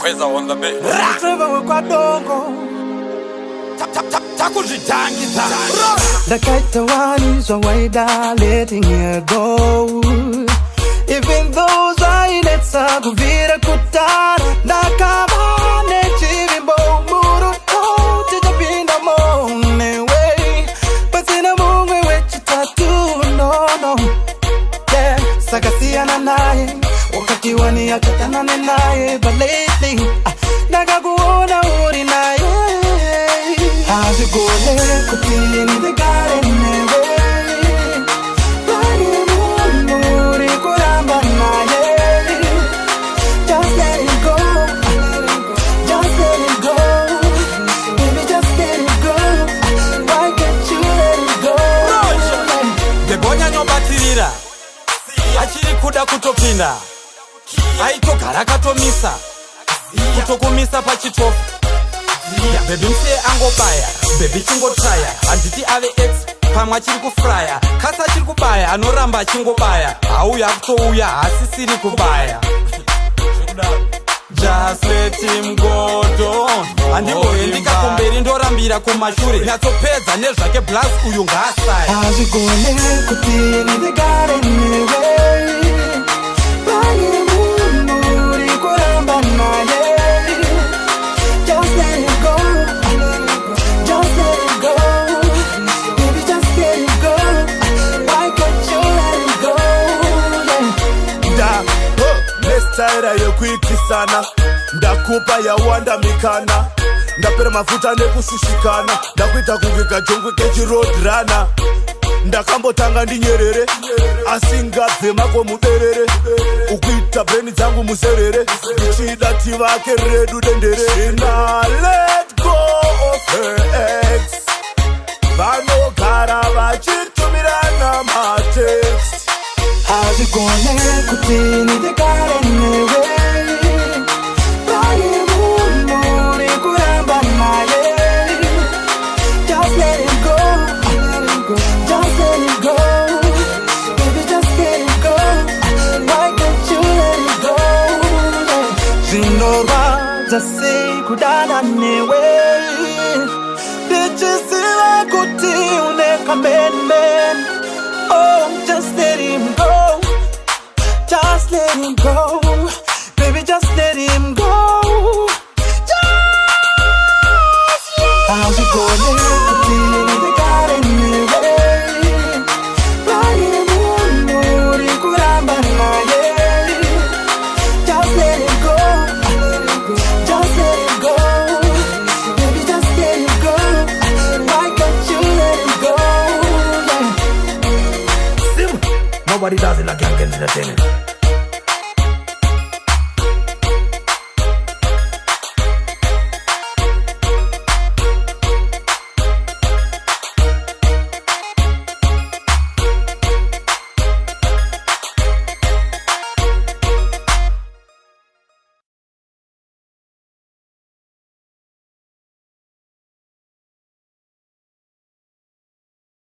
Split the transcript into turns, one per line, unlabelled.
Kweza on the bed.
Trevor kwa dongo
Takuzitangisa.
Ndakaita wani so waida letting you go. Even though zainetsa kuvira kutara ndakamane chivimbo muruto tijapinda monewe pasina mungwe wechitatu no yeah sakasiana naye wakati wani akatanane naye but lately nakakuona uri naye. How's it going? Cooking in the garden just let it go. Just let it go. Baby, just let it go. Why can't you let it go?
Bebonya nyobatirira achiri kuda kutopinda aitogara katomisa kutokumisa pachitofu. Baby mse angobaya, baby chingotraya handiti ave ex pamwe achiri kufraya kasa achiri kubaya anoramba achingobaya auya kutouya asisiri kubaya. Just let him go, don't handimboendika kumberi ndorambira kumashure nyatsopedza nezvake plus uyu ngaasai.
How's it going? Cooking in the garden just let it go. Just let it go. Baby, just let it go. Why can't you let it go?
Nestaira yekuitisana ndakupa yawanda mikana ndapera mafuta nekushushikana ndakuita kuvika jongwe kechirodhrana ndakambotanga ndinyerere asingabve mako muberere ukuita breni dzangu muserere ndichida tivake redu dendere. Now let go of her ex vanogara vachitumirana matext.
How's it going? Cooking in the garden just let it go. Just let it go. Baby, just let it go. Why can't you let it go? Zinova zase kudana newe Dichisiwa kuti uneka men. Oh, just let him go. Just let him go. Baby, just let him go. How's it going? Cooking in the garden just let it go. Just let it go. Baby, just let it go. Why can't you let it go?
Nobody does it like Young Entertainment.